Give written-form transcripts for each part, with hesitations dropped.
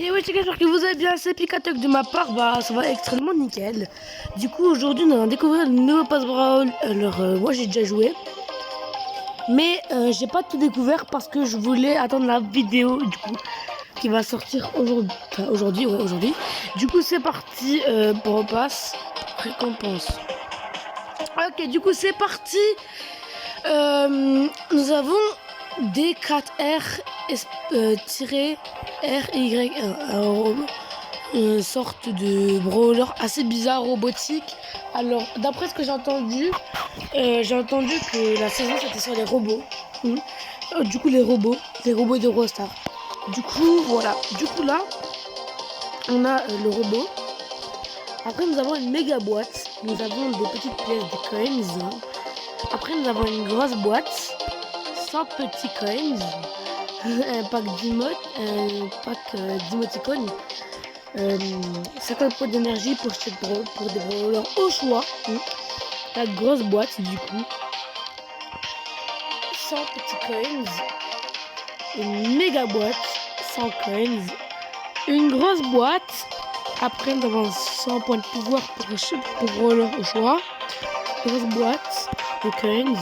Et ouais, j'espère que vous allez bien, c'est Picatoc de ma part, bah ça va extrêmement nickel. Du coup, aujourd'hui, on va découvrir le nouveau Pass Brawl. Alors, moi j'ai déjà joué, mais j'ai pas tout découvert parce que je voulais attendre la vidéo du coup qui va sortir aujourd'hui. Enfin, aujourd'hui. Du coup, c'est parti pour repasse récompense. Ok, du coup, c'est parti. Nous avons D4R RY1, une sorte de brawler assez bizarre, robotique. Alors, d'après ce que j'ai entendu que la saison c'était sur les robots. Du coup, les robots de Rostar. Du coup, voilà. Du coup, là, on a le robot. Après, nous avons une méga boîte. Nous avons des petites pièces de coins. Après, nous avons une grosse boîte. 100 petits coins. Un pack d'emoticônes. 50 points d'énergie pour des brawlers au choix. La grosse boîte du coup. 100 petits coins. Une méga boîte. 100 coins. Une grosse boîte. Après nous avons 100 points de pouvoir pour brawler au choix. Grosse boîte de coins.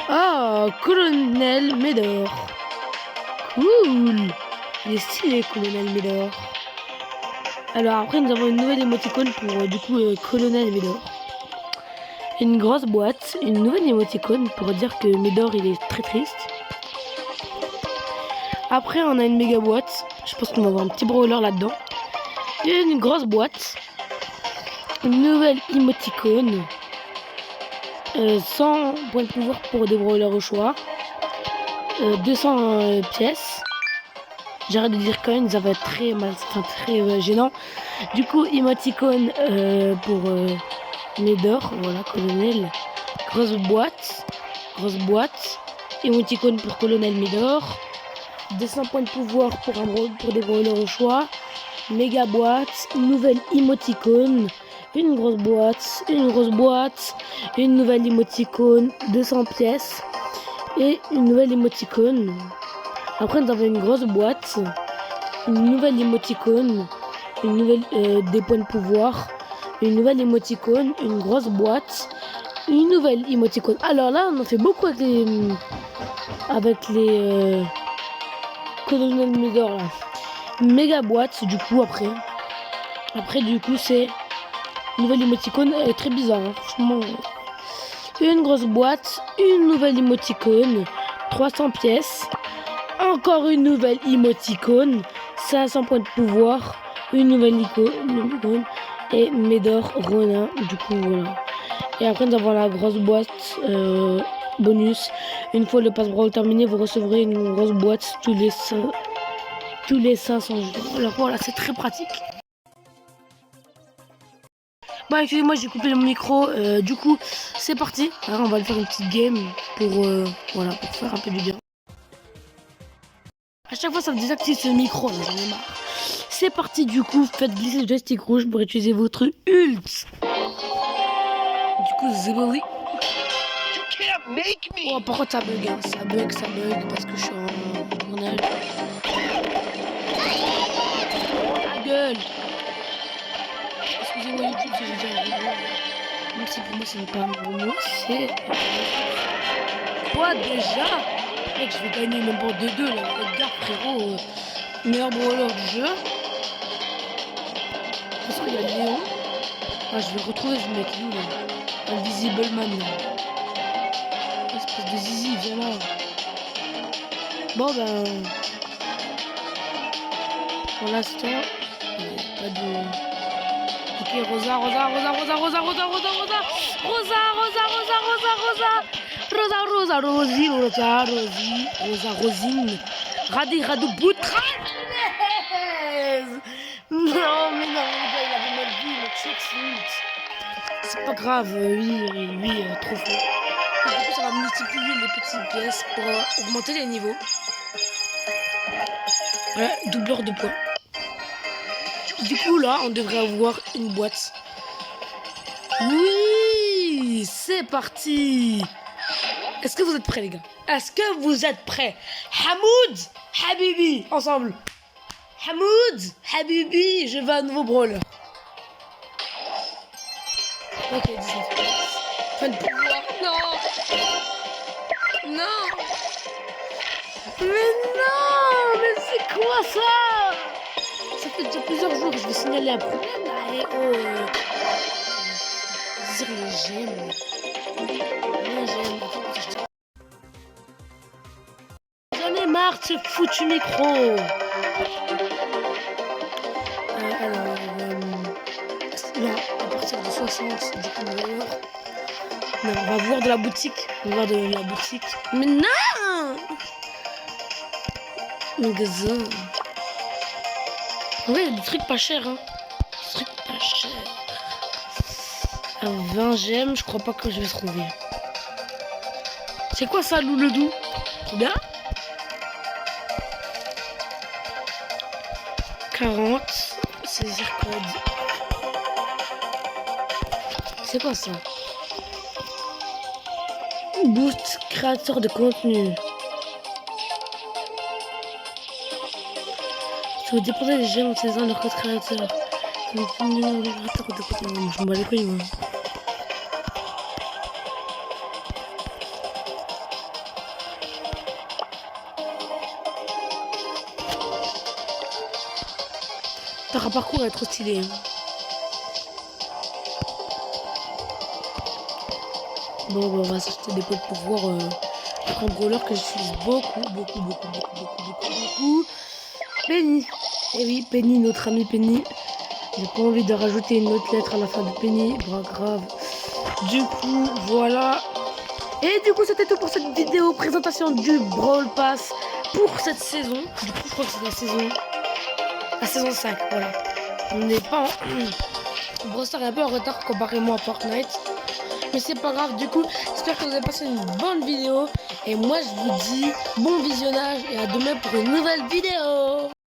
Ah, Colonel Médor. Cool. Il est stylé, Colonel Médor. Alors après nous avons une nouvelle émoticône pour du coup Colonel Médor. Une grosse boîte, une nouvelle émoticône pour dire que Médor il est très triste. Après on a une méga boîte, je pense qu'on va avoir un petit brawler là-dedans. Et une grosse boîte, une nouvelle émoticône, 100 points de pouvoir pour des brawlers au choix, 200 pièces. J'arrête de dire coins, ça va être très mal, très gênant. Du coup, émoticône pour Médor, voilà, colonel. Grosse boîte. Émoticône pour colonel Médor. 200 points de pouvoir pour des brawlers au choix. Méga boîte, nouvelle émoticône. Une grosse boîte, une nouvelle émoticône, 200 pièces. Et une nouvelle émoticône. Après, nous avons une grosse boîte, une nouvelle émoticône, des points de pouvoir, une nouvelle émoticône, une grosse boîte, une nouvelle émoticône. Alors là, on en fait beaucoup avec les Colonel Médor là. Méga boîte, du coup, après. Après, du coup, c'est une nouvelle émoticône, elle est très bizarre, hein, franchement. Une grosse boîte, une nouvelle émoticône, 300 pièces. Encore une nouvelle émoticône, 500 points de pouvoir, une nouvelle icône et Médor Ronin, du coup voilà. Et après nous avons la grosse boîte bonus. Une fois le pass brawl terminé, vous recevrez une grosse boîte tous les 500 jours. Alors voilà, c'est très pratique. Bon, excusez-moi, j'ai coupé le micro. Du coup, c'est parti. Alors, on va le faire une petite game pour voilà, pour faire un peu du bien. À chaque fois, ça me désactive ce micro, là, j'en ai marre. C'est parti, du coup, faites glisser le joystick rouge pour utiliser votre ult. Du coup, Zeboli. Oh, par contre, ça bug, hein. Ça bug, parce que je suis en tournage. La gueule. Excusez-moi, YouTube, si j'ai dit un gros mot. Même si pour moi, ce n'est pas un gros mot, c'est... Quoi, déjà? Mec, je vais gagner même pas 2-2 là. Regarde, frérot. Meilleur brawler du jeu. Parce qu'il y a Léon. Ah, je vais retrouver ce mec là. Invisible Man. Espèce de zizi, viens là. Bon ben. Pour l'instant, pas de. Ok, Rosa, Rosine. Radou, Boutra. Non, mais non, le gars, il avait mal vu, mec, c'est pas grave, lui, trop fort. Et du coup, ça va multiplier les petites pièces pour augmenter les niveaux. Voilà, doubleur de points. Du coup, là, on devrait avoir une boîte. Oui, c'est parti. Est-ce que vous êtes prêts, les gars? Est-ce que vous êtes prêts? Hamoud, Habibi, ensemble. Hamoud, Habibi, je veux un nouveau brawler. Ok, 19. Fin de pouvoir. Non. Non. Mais non, mais c'est quoi ça? Ça fait déjà plusieurs jours que je vais signaler un problème là. Et oh, dire les gemmes. Les gemmes. J'en ai marre de ce foutu micro. Alors, là, à partir de 60, du coup, d'ailleurs. Non, on va voir de la boutique. On va voir de la boutique. Mais non! Magasin. Ouais, il y a des trucs pas chers, hein. Des trucs pas chers. À 20 gemmes, je crois pas que je vais trouver. C'est quoi ça, Lou le doux? Trop bien. 40. Saisir code. C'est quoi ça? Boost créateur de contenu. Si vous dépensez des gemmes en saisissant leur code créateur. Je m'en bats les couilles, moi. T'as un parcours est trop stylé. Hein. Bon, on va s'acheter des pots de pouvoir. Un brawler que j'utilise beaucoup. Penny. Eh oui, Penny, notre ami Penny. J'ai pas envie de rajouter une autre lettre à la fin de Penny. Bah, grave. Du coup, voilà. Et du coup, c'était tout pour cette vidéo présentation du Brawl Pass pour cette saison. Du coup, je crois que c'est la saison 5. Voilà. On n'est pas en. Brawl Stars est un peu en retard comparément à Fortnite. Mais c'est pas grave, du coup, j'espère que vous avez passé une bonne vidéo. Et moi, je vous dis bon visionnage et à demain pour une nouvelle vidéo.